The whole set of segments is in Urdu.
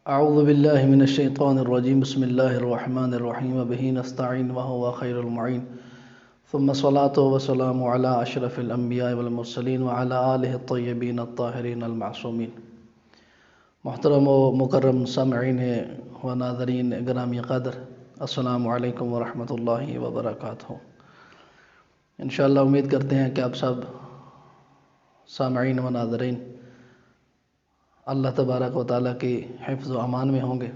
اعوذ باللہ من الشیطان الرجیم بسم اللہ الرحمن الرحیم وبہ نستعین وہو خیر المعین ثم الصلاة والسلام علی اشرف الانبیاء والمرسلین وعلی آلہ الطیبین الطاہرین المعصومین۔ محترم و مکرم سامعین و ناظرین گرامی قدر، السلام علیکم ورحمۃ اللہ وبرکاتہ۔ انشاءاللہ امید کرتے ہیں کہ آپ سب سامعین و ناظرین اللہ تبارک و تعالیٰ کی حفظ و امان میں ہوں گے۔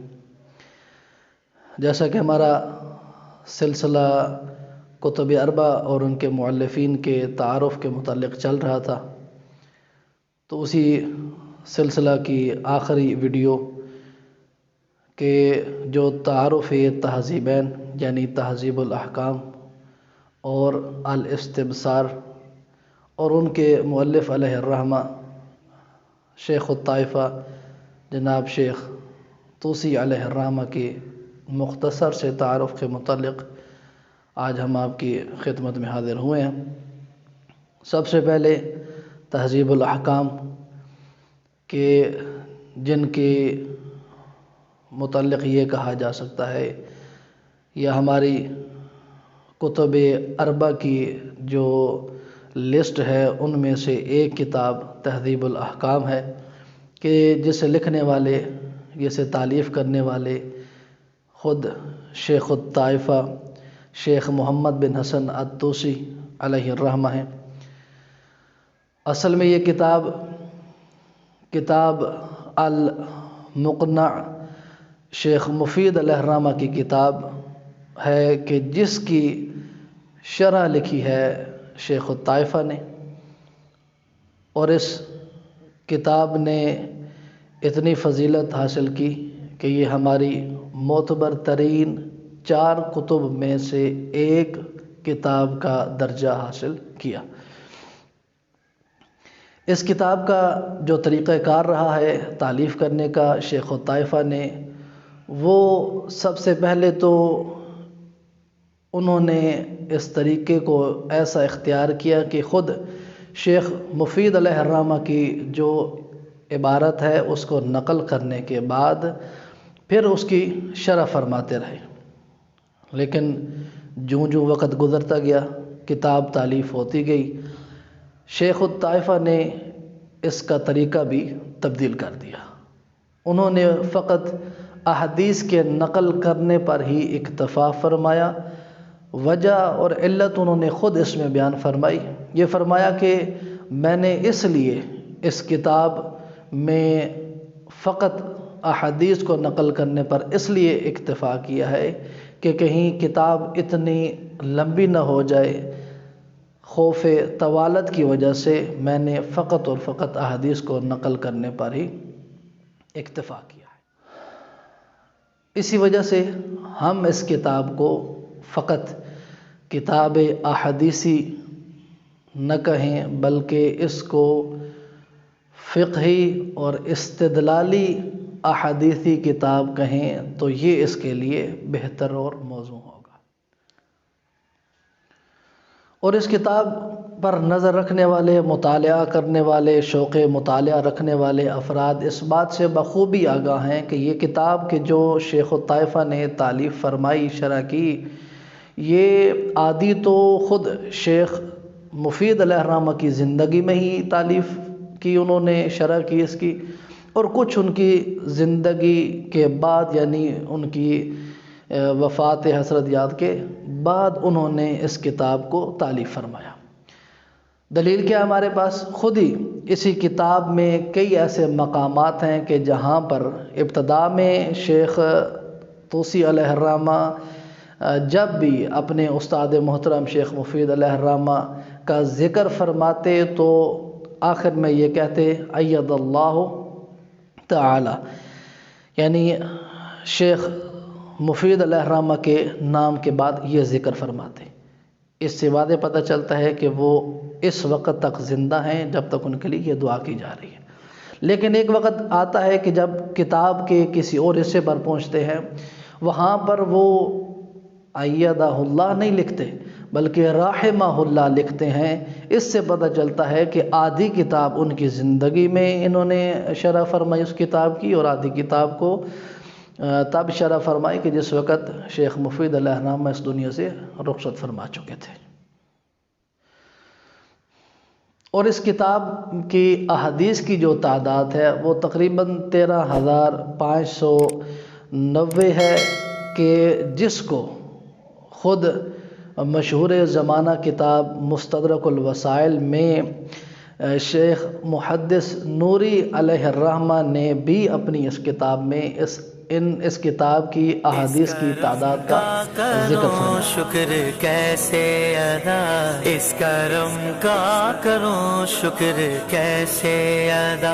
جیسا کہ ہمارا سلسلہ کتب اربع اور ان کے مؤلفین کے تعارف کے متعلق چل رہا تھا، تو اسی سلسلہ کی آخری ویڈیو کے جو تعارف تہذیبین یعنی تہذیب الاحکام اور الاستبصار اور ان کے مؤلف علیہ الرحمہ شیخ الطائفہ جناب شیخ طوسی علیہ الرحمہ کی مختصر سے تعارف کے متعلق آج ہم آپ کی خدمت میں حاضر ہوئے ہیں۔ سب سے پہلے تہذیب الاحکام کے جن کے متعلق یہ کہا جا سکتا ہے یا ہماری کتب اربع کی جو لسٹ ہے ان میں سے ایک کتاب تہذیب الاحکام ہے کہ جسے لکھنے والے، جسے تالیف کرنے والے خود شیخ الطائفہ شیخ محمد بن حسن الطوسی علیہ الرحمہ ہیں۔ اصل میں یہ کتاب المقنع شیخ مفید علیہ الرحمہ کی کتاب ہے کہ جس کی شرح لکھی ہے شیخ الطائفہ نے، اور اس کتاب نے اتنی فضیلت حاصل کی کہ یہ ہماری معتبر ترین 4 کتب میں سے ایک کتاب کا درجہ حاصل کیا۔ اس کتاب کا جو طریقہ کار رہا ہے تالیف کرنے کا شیخ الطائفہ نے، وہ سب سے پہلے تو انہوں نے اس طریقے کو ایسا اختیار کیا کہ خود شیخ مفید علیہ الرحمہ کی جو عبارت ہے اس کو نقل کرنے کے بعد پھر اس کی شرح فرماتے رہے، لیکن جوں وقت گزرتا گیا کتاب تالیف ہوتی گئی، شیخ الطائفہ نے اس کا طریقہ بھی تبدیل کر دیا۔ انہوں نے فقط احادیث کے نقل کرنے پر ہی اکتفا فرمایا۔ وجہ اور علت انہوں نے خود اس میں بیان فرمائی۔ یہ فرمایا کہ میں نے اس لیے اس کتاب میں فقط احادیث کو نقل کرنے پر اس لیے اکتفا کیا ہے کہ کہیں کتاب اتنی لمبی نہ ہو جائے، خوف طوالت کی وجہ سے میں نے فقط اور فقط احادیث کو نقل کرنے پر ہی اکتفا کیا ہے۔ اسی وجہ سے ہم اس کتاب کو فقط کتاب احادیثی نہ کہیں بلکہ اس کو فقہی اور استدلالی احادیثی کتاب کہیں تو یہ اس کے لیے بہتر اور موزوں ہوگا۔ اور اس کتاب پر نظر رکھنے والے، مطالعہ کرنے والے، شوق مطالعہ رکھنے والے افراد اس بات سے بخوبی آگاہ ہیں کہ یہ کتاب کہ جو شیخ الطائفہ نے تالیف فرمائی، شرح کی، یہ آدھی تو خود شیخ مفید علیہ الرحمہ کی زندگی میں ہی تالیف کی، انہوں نے شرح کی اس کی، اور کچھ ان کی زندگی کے بعد یعنی ان کی وفات حضرت یاد کے بعد انہوں نے اس کتاب کو تالیف فرمایا۔ دلیل کیا ہمارے پاس؟ خود ہی اسی کتاب میں کئی ایسے مقامات ہیں کہ جہاں پر ابتدا میں شیخ طوسی علیہ الرحمہ جب بھی اپنے استاد محترم شیخ مفید علیہ الرحمہ کا ذکر فرماتے تو آخر میں یہ کہتے ایّد اللہ تعالی، یعنی شیخ مفید علیہ الرحمہ کے نام کے بعد یہ ذکر فرماتے۔ اس سے واضح پتہ چلتا ہے کہ وہ اس وقت تک زندہ ہیں جب تک ان کے لیے یہ دعا کی جا رہی ہے۔ لیکن ایک وقت آتا ہے کہ جب کتاب کے کسی اور حصے پر پہنچتے ہیں، وہاں پر وہ ایدہ اللہ نہیں لکھتے بلکہ رحمہ اللہ لکھتے ہیں اس سے پتہ چلتا ہے کہ آدھی کتاب ان کی زندگی میں انہوں نے شرح فرمائی اس کتاب کی، اور آدھی کتاب کو تب شرح فرمائی کہ جس وقت شیخ مفید علیہ الرحمہ اس دنیا سے رخصت فرما چکے تھے۔ اور اس کتاب کی احادیث کی جو تعداد ہے وہ تقریباً 13,590 ہے، کہ جس کو خود مشہور زمانہ کتاب مستدرک الوسائل میں شیخ محدث نوری علیہ الرحمہ نے بھی اپنی اس کتاب میں اس کتاب کی احادیث کی تعداد کا ذکر فرمایا۔ شکر کیسے ادا اس کرم کا کروں، شکر کیسے ادا